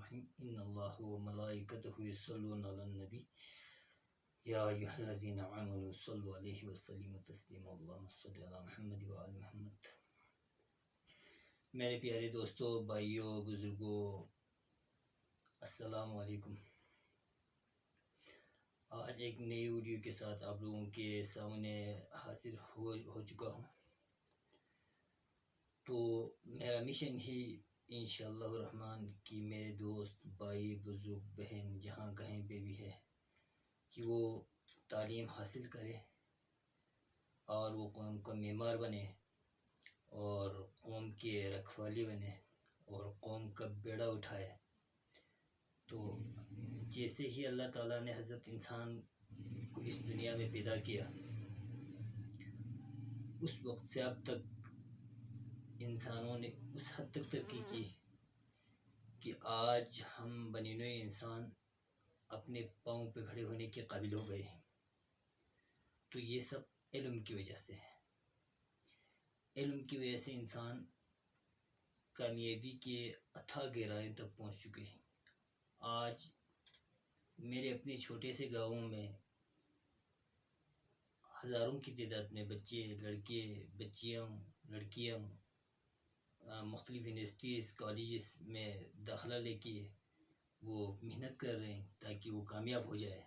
الرحیم ان اللہ و ملائکتہ یصلون علی النبی یا ایھا الذین آمنوا صلوا علیہ وسلموا تسلیما اللہم صل علی محمد و آل محمد۔ میرے پیارے دوستو، بھائیوں، بزرگوں، السلام علیکم۔ آج ایک نئی ویڈیو کے ساتھ آپ لوگوں کے سامنے حاضر ہو چکا ہوں۔ تو میرا مشن ہی انشاءاللہ الرحمن کہ میرے دوست، بھائی، بزرگ، بہن جہاں کہیں پہ بھی ہے کہ وہ تعلیم حاصل کرے اور وہ قوم کا معمار بنے اور قوم کے رکھوالی بنے اور قوم کا بیڑا اٹھائے۔ تو جیسے ہی اللہ تعالیٰ نے حضرت انسان کو اس دنیا میں پیدا کیا، اس وقت سے اب تک انسانوں نے اس حد تک ترقی کی کہ آج ہم بنی نوع انسان اپنے پاؤں پہ کھڑے ہونے کے قابل ہو گئے ہیں۔ تو یہ سب علم کی وجہ سے ہے۔ علم کی وجہ سے انسان کامیابی کے اتھاہ گہرائیوں تک پہنچ چکے ہیں۔ آج میرے اپنے چھوٹے سے گاؤں میں ہزاروں کی تعداد میں بچے، لڑکے، بچیاں، لڑکیاں مختلف یونیورسٹیز، کالجز میں داخلہ لے کے وہ محنت کر رہے ہیں تاکہ وہ کامیاب ہو جائے۔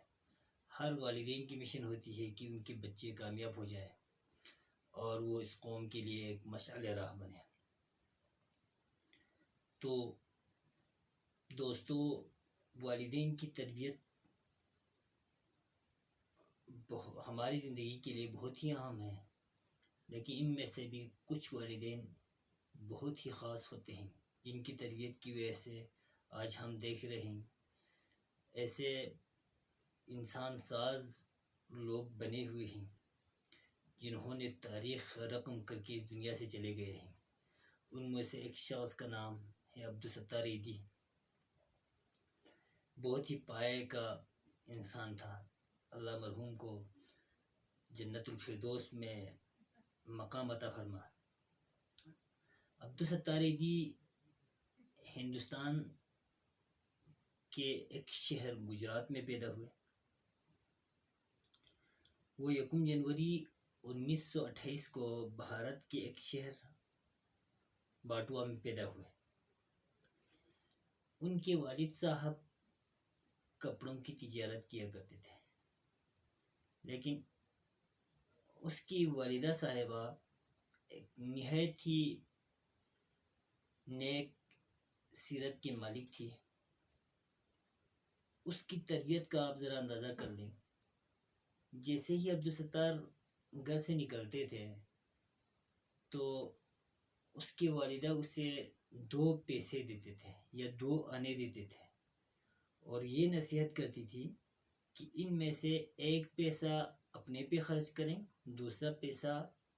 ہر والدین کی مشن ہوتی ہے کہ ان کے بچے کامیاب ہو جائیں اور وہ اس قوم کے لیے ایک مشعل راہ بنے۔ تو دوستو، والدین کی تربیت ہماری زندگی کے لیے بہت ہی اہم ہے، لیکن ان میں سے بھی کچھ والدین بہت ہی خاص ہوتے ہیں جن کی تربیت کی وجہ سے آج ہم دیکھ رہے ہیں ایسے انسان ساز لوگ بنے ہوئے ہیں جنہوں نے تاریخ رقم کر کے اس دنیا سے چلے گئے ہیں۔ ان میں سے ایک شخص کا نام ہے عبدالستار ایدھی۔ بہت ہی پایہ کا انسان تھا۔ اللہ مرحوم کو جنت الفردوس میں مقام عطا فرما۔ عبدالستار ایدھی ہندوستان کے ایک شہر گجرات میں پیدا ہوئے۔ وہ 1 جنوری 1928 کو بھارت کے ایک شہر باٹوا میں پیدا ہوئے۔ ان کے والد صاحب کپڑوں کی تجارت کیا کرتے تھے، لیکن اس کی والدہ صاحبہ ایک نہایت ہی نیک سیرت کی مالک تھی۔ اس کی تربیت کا آپ ذرا اندازہ کر لیں۔ جیسے ہی عبدالستار گھر سے نکلتے تھے تو اس کی والدہ اسے 2 پیسے دیتے تھے یا 2 آنے دیتے تھے اور یہ نصیحت کرتی تھی کہ ان میں سے 1 پیسہ اپنے پہ خرچ کریں، دوسرا پیسہ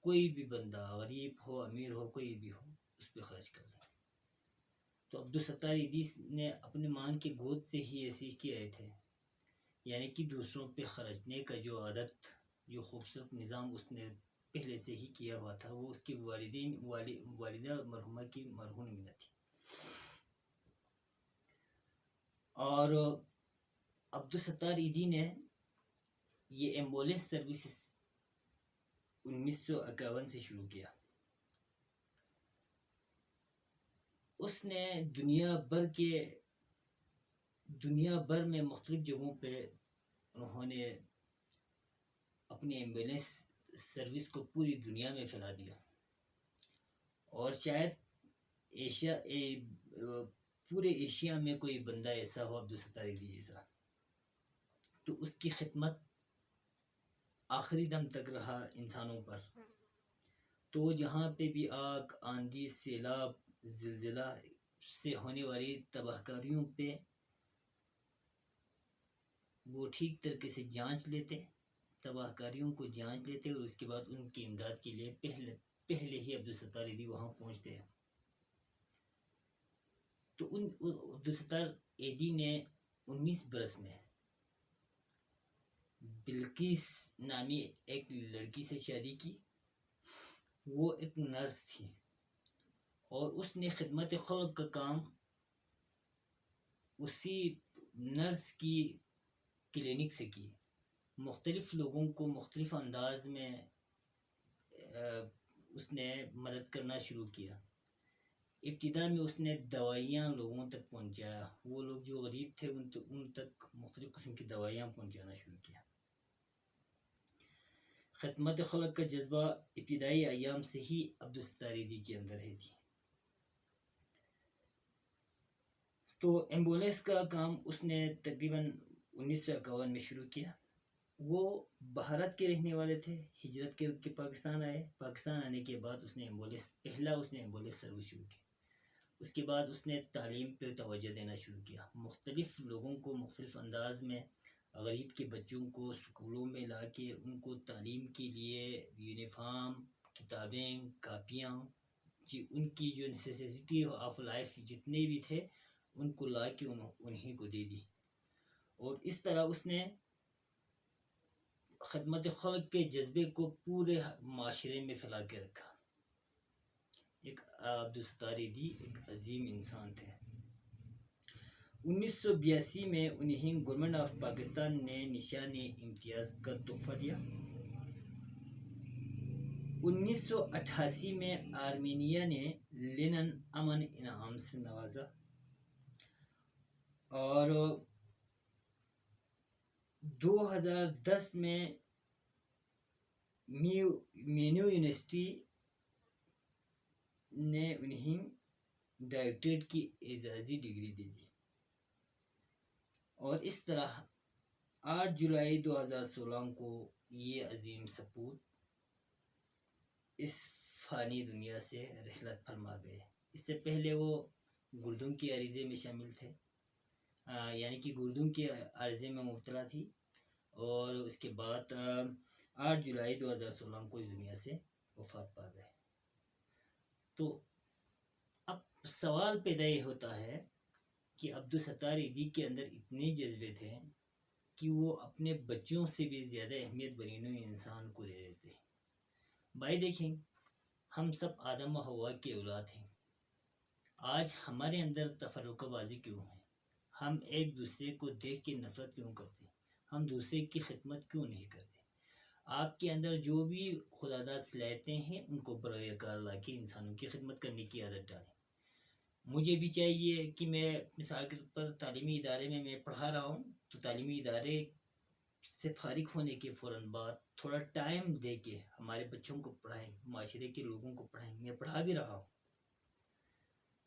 کوئی بھی بندہ، غریب ہو، امیر ہو، کوئی بھی ہو، اس پہ خرچ کر لیں۔ تو عبدالستار ایدھی نے اپنے ماں کی گود سے ہی یہ سیکھ کے آئے تھے، یعنی کہ دوسروں پہ خرچنے کا جو عادت، جو خوبصورت نظام اس نے پہلے سے ہی کیا ہوا تھا، وہ اس کی والدہ مرحومہ کی مرہون منت تھی۔ اور عبدالستار ایدھی نے یہ ایمبولینس سروسز 1951 سے شروع کیا۔ اس نے دنیا بھر میں مختلف جگہوں پہ انہوں نے اپنی ایمبولینس سروس کو پوری دنیا میں پھیلا دیا، اور شاید پورے ایشیا میں کوئی بندہ ایسا ہو عبدالستار ایدھی جیسا۔ تو اس کی خدمت آخری دم تک رہا انسانوں پر۔ تو جہاں پہ بھی آگ، آندھی، سیلاب، زلزلہ سے ہونے والی تباہ کاریوں پہ وہ ٹھیک طریقے سے جانچ لیتے، تباہ کاریوں کو جانچ لیتے اور اس کے بعد ان کی امداد کے لیے پہلے ہی عبدالستار ایدھی وہاں پہنچتے ہیں۔ تو عبدالستار ایدھی نے 19 برس میں بلقیس نامی ایک لڑکی سے شادی کی۔ وہ ایک نرس تھی اور اس نے خدمت خلق کا کام اسی نرس کی کلینک سے کی. مختلف لوگوں کو مختلف انداز میں اس نے مدد کرنا شروع کیا. ابتدا میں اس نے دوائیاں لوگوں تک پہنچایا. وہ لوگ جو غریب تھے ان تک مختلف قسم کی دوائیاں پہنچانا شروع کیا. خدمت خلق کا جذبہ ابتدائی ایام سے ہی عبدالستار ایدھی کے اندر ہے تھی. تو ایمبولینس کا کام اس نے تقریباً 1951 میں شروع کیا. وہ بھارت کے رہنے والے تھے، ہجرت کے پاکستان آئے. پاکستان آنے کے بعد اس نے ایمبولینس سروس شروع کی. اس کے بعد اس نے تعلیم پہ توجہ دینا شروع کیا. مختلف لوگوں کو مختلف انداز میں، غریب کے بچوں کو سکولوں میں لا کے ان کو تعلیم کے لیے یونیفارم، کتابیں، کاپیاں، ان کی جو نیسیسٹی آف لائف جتنے بھی تھے ان کو لا کے انہیں کو دے دی. اور اس طرح اس نے خدمت خلق کے جذبے کو پورے معاشرے میں پھیلا کے رکھا. ایک عبدالستار ایدھی ایک عظیم انسان تھے. 1982 میں انہیں گورنمنٹ آف پاکستان نے نشان امتیاز کا تحفہ دیا. 1988 میں آرمینیا نے لینن امن انعام سے نوازا. اور 2010 میں مینو یونیورسٹی نے انہیں ڈائریکٹریٹ کی اعزازی ڈگری دے دی. اور اس طرح 8 جولائی 2016 کو یہ عظیم سپوت اس فانی دنیا سے رحلت فرما گئے. اس سے پہلے وہ گردوں کی عریضے میں شامل تھے، یعنی کہ گردوں کے عارضے میں مبتلا تھی. اور اس کے بعد 8 جولائی 2016 کو اس دنیا سے وفات پا گئے. تو اب سوال پیدا یہ ہوتا ہے کہ عبدالستار ایدھی کے اندر اتنے جذبے تھے کہ وہ اپنے بچوں سے بھی زیادہ اہمیت بنی نوع انسان کو دے دیتے. بھائی دیکھیں، ہم سب آدم و حوا کے اولاد ہیں. آج ہمارے اندر تفرقہ بازی کیوں ہے؟ ہم ایک دوسرے کو دیکھ کے نفرت کیوں کرتے ہیں؟ ہم دوسرے کی خدمت کیوں نہیں کرتے؟ آپ کے اندر جو بھی خداداد صلاحیتیں ہیں ان کو برائے کار لا کے انسانوں کی خدمت کرنے کی عادت ڈالیں. مجھے بھی چاہیے کہ میں مثال کے پر تعلیمی ادارے میں پڑھا رہا ہوں، تو تعلیمی ادارے سے فارغ ہونے کے فوراً بعد تھوڑا ٹائم دے کے ہمارے بچوں کو پڑھائیں، معاشرے کے لوگوں کو پڑھائیں. میں پڑھا بھی رہا ہوں،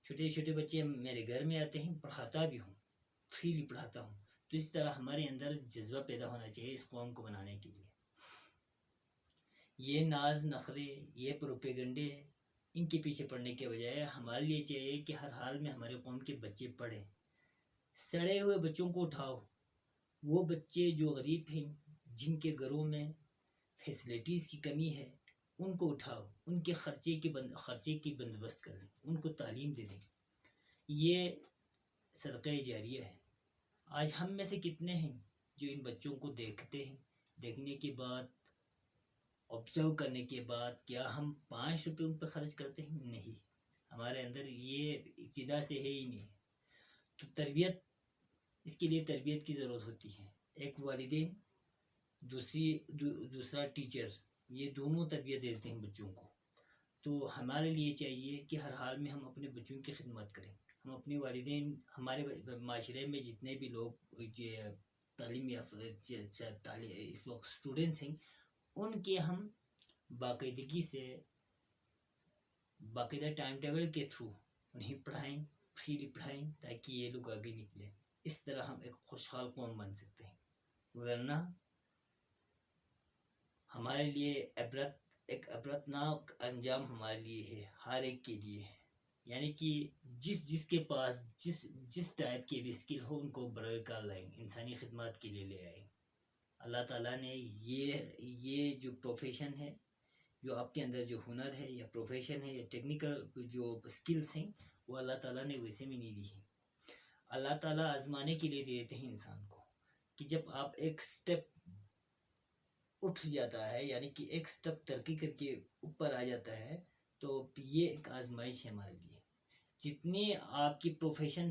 چھوٹے چھوٹے بچے میرے گھر میں آتے ہیں، پڑھاتا بھی ہوں، فریلی پڑھاتا ہوں. تو اس طرح ہمارے اندر جذبہ پیدا ہونا چاہیے اس قوم کو بنانے کے لیے. یہ ناز نخرے، یہ پروپیگنڈے، ان کے پیچھے پڑنے کے بجائے ہمارے لیے چاہیے کہ ہر حال میں ہمارے قوم کے بچے پڑھیں. سڑے ہوئے بچوں کو اٹھاؤ. وہ بچے جو غریب ہیں، جن کے گھروں میں فیسلٹیز کی کمی ہے، ان کو اٹھاؤ، ان کے خرچے کی بندوبست کر دیں، ان کو تعلیم دے دیں. یہ صدقہ جاریہ ہے. آج ہم میں سے کتنے ہیں جو ان بچوں کو دیکھتے ہیں، دیکھنے کے بعد، آبزرو کرنے کے بعد کیا ہم 5 روپے ان پہ خرچ کرتے ہیں؟ نہیں. ہمارے اندر یہ ابتدا سے ہے ہی نہیں. تو تربیت، اس کے لیے تربیت کی ضرورت ہوتی ہے. ایک والدین، دوسرا ٹیچر، یہ دونوں تربیت دیتے ہیں بچوں کو. تو ہمارے لیے چاہیے کہ ہر حال میں ہم اپنے بچوں کی خدمت کریں. ہم اپنے والدین، ہمارے معاشرے میں جتنے بھی لوگ تعلیم اس وقت اسٹوڈنٹس ہیں، ان کے ہم باقاعدگی سے باقاعدہ ٹائم ٹیبل کے تھرو انہیں پڑھائیں، فری پڑھائیں، تاکہ یہ لوگ آگے نکلیں. اس طرح ہم ایک خوشحال قوم بن سکتے ہیں. ورنہ ہمارے لیے ایک عبرتناک انجام ہمارے لیے ہے، ہر ایک کے لیے ہے. یعنی کہ جس کے پاس جس ٹائپ کی بھی اسکل ہو، ان کو برائے کار لائیں، انسانی خدمات کے لیے لے آئیں. اللہ تعالیٰ نے یہ جو پروفیشن ہے، جو آپ کے اندر جو ہنر ہے یا پروفیشن ہے یا ٹیکنیکل جو اسکلس ہیں، وہ اللہ تعالیٰ نے ویسے میں نہیں دی ہیں. اللہ تعالیٰ آزمانے کے لیے دیتے ہیں انسان کو، کہ جب آپ ایک سٹیپ اٹھ جاتا ہے، یعنی کہ ایک سٹیپ ترقی کر کے اوپر آ جاتا ہے، تو یہ ایک آزمائش ہے ہمارے لیے. جتنی آپ کی پروفیشن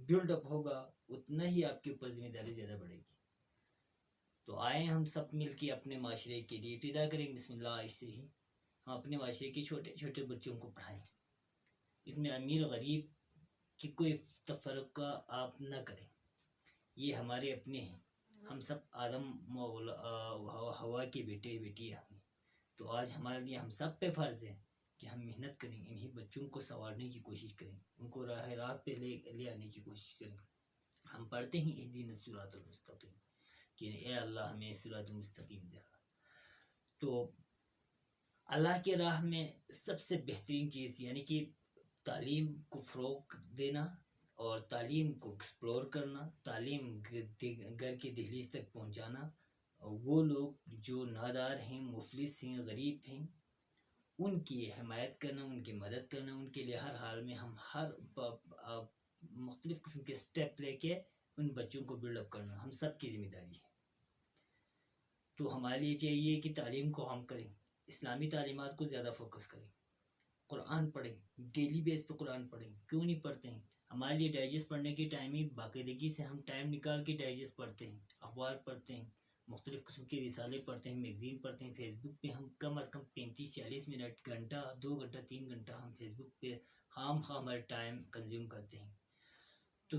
بلڈ اپ ہوگا، اتنا ہی آپ کے اوپر ذمہ داری زیادہ بڑھے گی. تو آئیں ہم سب مل کے اپنے معاشرے کے لیے ابتدا کریں بسم اللہ سے ہی. ہم اپنے معاشرے کے چھوٹے چھوٹے بچوں کو پڑھائیں. اس میں امیر غریب کی کوئی تفرقہ آپ نہ کریں. یہ ہمارے اپنے ہیں. ہم سب آدم ہوا کے بیٹے بیٹی ہیں. تو آج ہمارے لیے ہم سب پہ فرض ہے کہ ہم محنت کریں, انہی بچوں کو سنوارنے کی کوشش کریں, ان کو راہ پہ لے آنے کی کوشش کریں. ہم پڑھتے ہیں اہدینا الصراط المستقیم کہ اے اللہ ہمیں صراط المستقیم دکھا. تو اللہ کے راہ میں سب سے بہترین چیز یعنی کہ تعلیم کو فروغ دینا اور تعلیم کو ایکسپلور کرنا, تعلیم گھر کے دہلیز تک پہنچانا. وہ لوگ جو نادار ہیں, مفلس ہیں, غریب ہیں, ان کی حمایت کرنا, ان کی مدد کرنا. ان کے لیے ہر حال میں ہم ہر مختلف قسم کے سٹیپ لے کے ان بچوں کو بلڈ اپ کرنا ہم سب کی ذمہ داری ہے. تو ہمارے لیے چاہیے کہ تعلیم کو عام کریں, اسلامی تعلیمات کو زیادہ فوکس کریں, قرآن پڑھیں, ڈیلی بیس پہ قرآن پڑھیں. کیوں نہیں پڑھتے ہیں؟ ہمارے لیے ڈائجسٹ پڑھنے کی ٹائم ہی باقاعدگی سے ہم ٹائم نکال کے ڈائجسٹ پڑھتے ہیں, اخبار پڑھتے ہیں, مختلف قسم کے رسالے پڑھتے ہیں, میگزین پڑھتے ہیں. فیس بک پہ ہم کم از کم 35-40 منٹ, گھنٹہ, 2 گھنٹہ, 3 گھنٹہ ہم فیس بک پہ ہمارا ٹائم کنزیوم کرتے ہیں. تو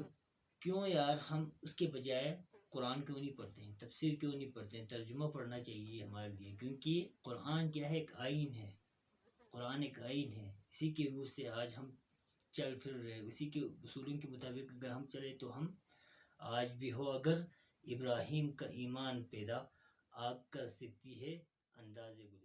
کیوں یار ہم اس کے بجائے قرآن کیوں نہیں پڑھتے ہیں, تفسیر کیوں نہیں پڑھتے ہیں, ترجمہ پڑھنا چاہیے ہمارے لیے. کیونکہ قرآن کیا ہے, ایک آئین ہے. قرآن ایک آئین ہے, اسی کے روح سے آج ہم چل پھر رہے, اسی کے اصولوں کے مطابق اگر ہم چلے تو ہم آج بھی ہو اگر ابراہیم کا ایمان پیدا آگ کر سکتی ہے انداز گزر.